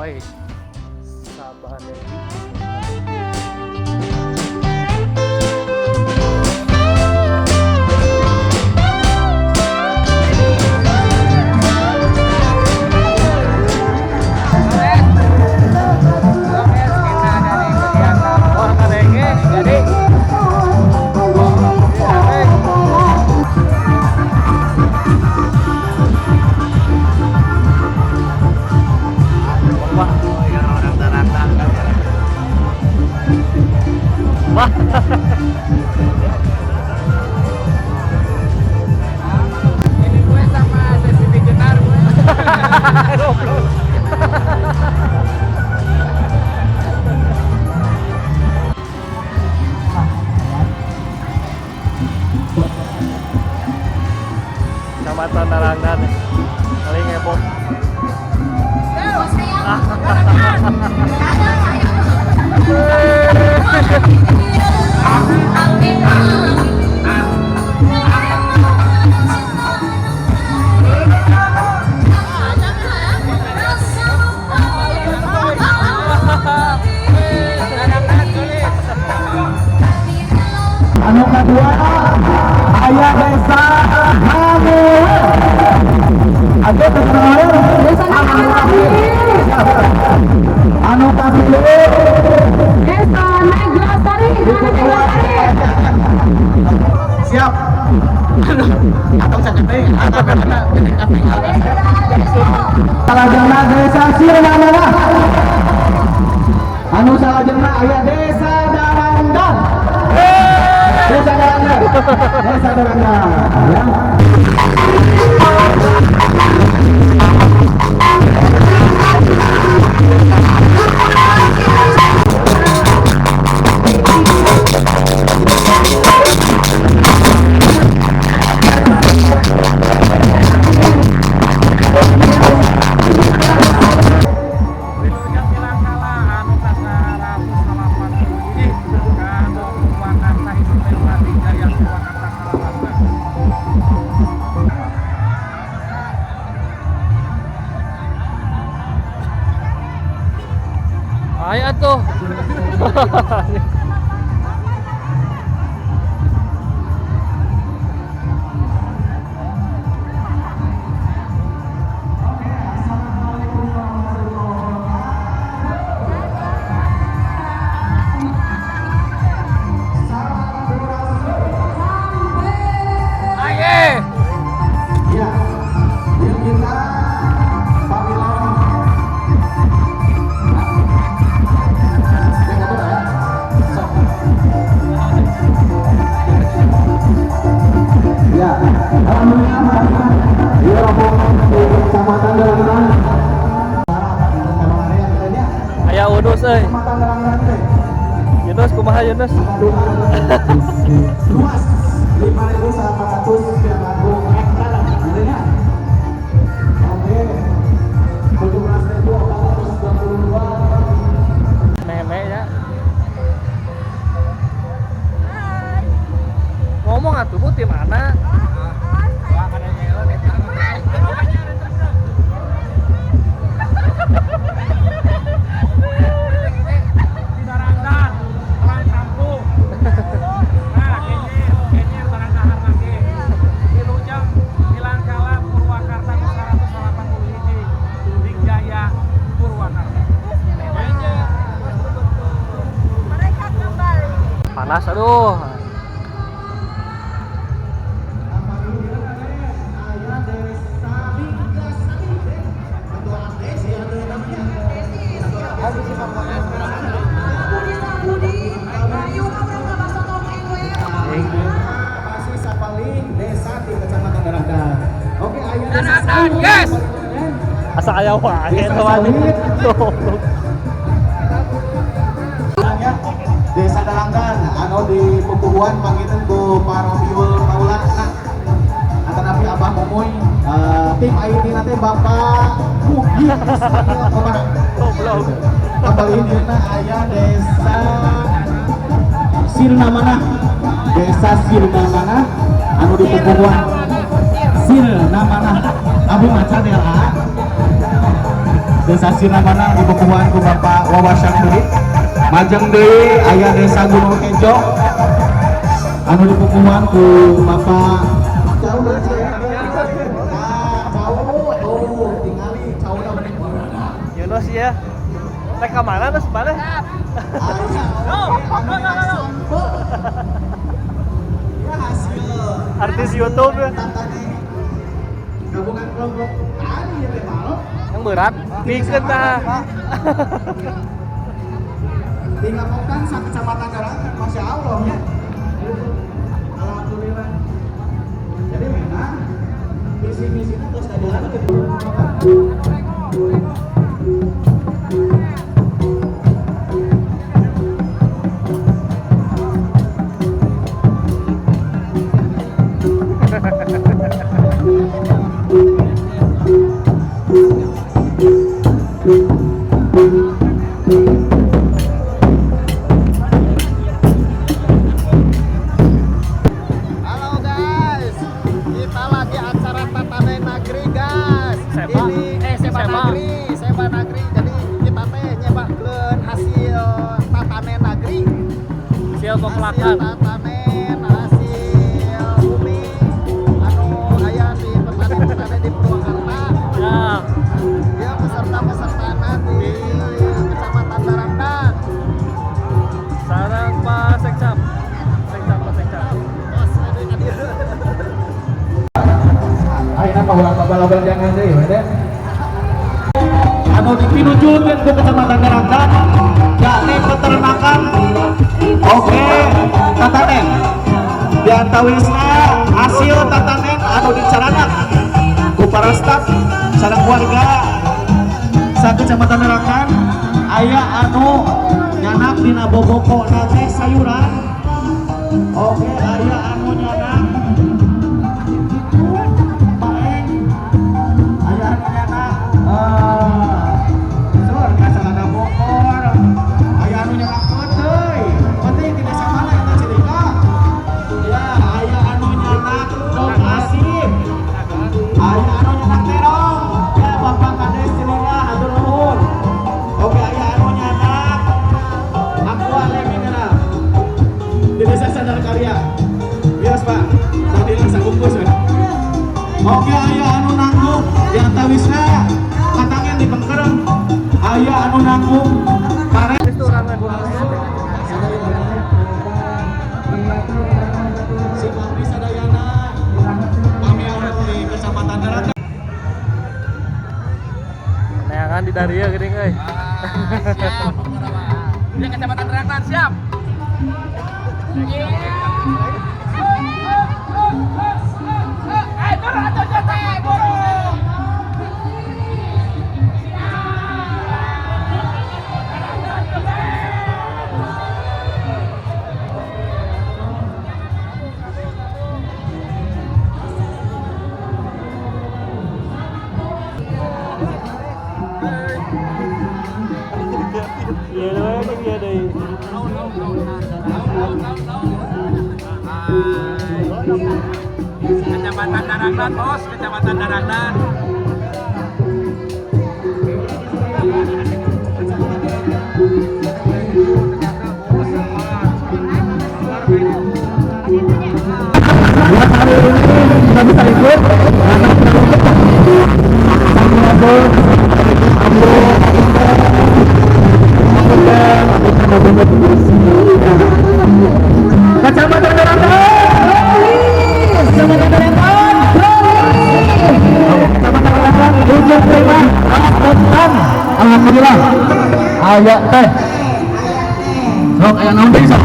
Woi, sabar deh. Ini gue sama sesi beginner gue. Kecamatan Narangdan paling heboh. Anu kedua ayah desa Hamu. Ada terkenal desa Hamu. Anu katilu desa Neglasari. Siap. Atau sakit atau kena salajengna desa Sirnamana. Anu salajengna ayah desa Darangdan. Desa Darangdan. Desa Darangdan. Ya. Ayo tuh. Ayah Udus euy. Yunus kumaha Yunus? Luas 5.800 yang agung hektar artinya. Oke. 17.422. Nenek ya. Ngomong atuh Bu tim mana? Panas aduh. Yes. Asa aya wae teman. Desa Darangdan anu di Pupuhuan panggilin ku Parobiul Maulana atanapi Abah Momoy tim ID nanti Bapak Mugi kemana? Kembali dina aya desa Sirnamana. Desa Sirnamana anu di Pupuhuan Sirnamana. Abi maca dela Desa Sirnamana dibukuhan ku Bapak Wawa Syamsuri. Majeng deui aya Desa Gunung Kejo anu dibukuhan ku Bapak Yunus ya. Rek ka mana Nus balik? Artis YouTube ya. Gabungan kelompok tani ya teh malo. Yang berat, pikeun tah. Dilaporkan sa Kecamatan Darangan, Masya Allah ya. Alhamdulillah. Jadi memang misi-misinya terus ada lagi. Halo guys, kita lagi acara Tatanen Nagri guys. Seba. Seba Nagri, Seba Nagri. Jadi kita teh nyebakeun hasil Tatanen Nagri. Hasil Hasil peplakan. tatanen, hasil bumi anu aya di petani-petani di Purwakarta. Ya. Dia peserta-pesertana di Kecamatan Darangdan. Sarang Pak Sekcap. Pak Sekcap. Bos, ada dia. Ayeuna paulah babalaban jangan deui we teh. Anu dipinujukeun ku Kecamatan Darangdan yakni peternakan. Oke, tatanen. Diantawisna hasil tatanen anu dicaranak ku para staf sareng warga sa Kecamatan Darangdan aya anu nyanak dina bobokona teh sayuran. Oke, aya anu nyanak paeng, aya anu nyanak sur kasalana bokor, aya anu nyanak peuteuy, penting tidak sama lah kita cerita. Ya, aya anu nyanak dong asip, aya anu nyanak terong, ya Bapak Kades cerita hatur nuhun. Oke, aya anu nyanak aqua mineral di Desa Sandal Karya. Bias Pak, tadi rasa bungkus kan. Oke, aya anu nanggung yang tawisna katangan di Bengkereng. Aya anu nanggung karet. Itu rangan. Si Pamri Sadayana kami orang di Kecamatan Darangdan. Neangan di Daria geuning euy. Siap. Dia Kecamatan Darangdan siap. Iya doang yang iya deui. Kecamatan Darangdan bos, Kecamatan Darangdan. Buat hari ini kita bisa ikut Kecamatan Darangdan. Kecamatan Darangdan. Kecamatan Darangdan ujung terima alhamdulillah. Aya teh. Sok aya naon teh sok.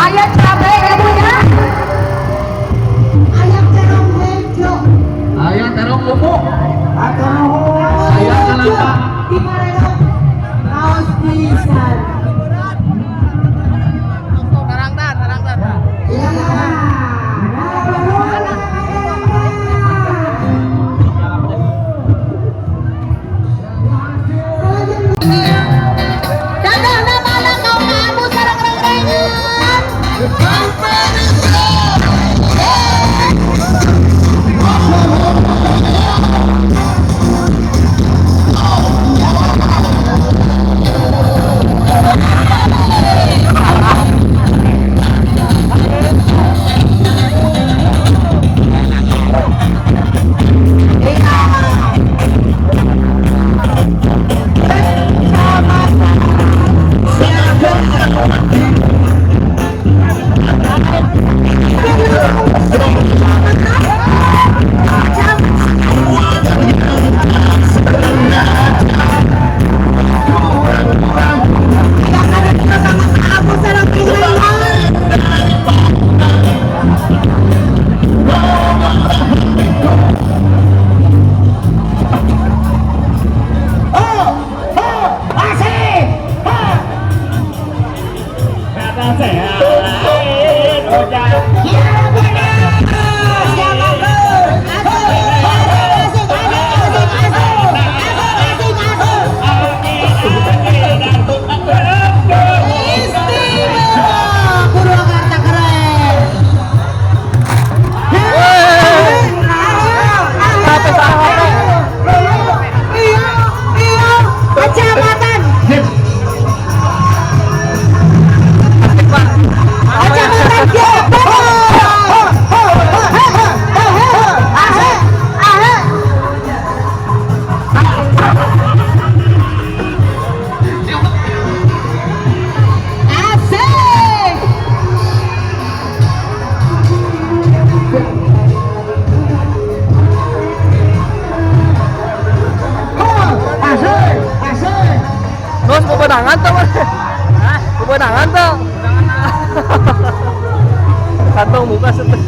Ayam cabai ya punya. Ayam terong hijau. Aya terong lumu. Aya kalangka. Di mana kaos pisan. Darangdan, Darangdan. Ya. Beunangan tuh, Mas. Hah? Beunangan tuh. Kantong muka seteh.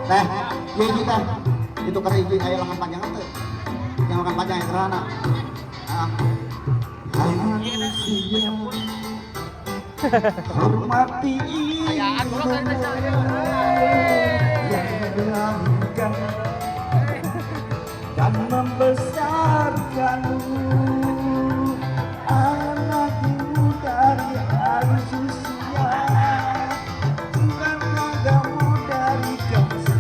Teh, iya kita itu karena itu ayah lengan panjang itu, yang lengan panjang yang kerana. Hormati yang melahirkan dan membesarkanmu, anakmu dari arus usia, bukan kamu dari kasih.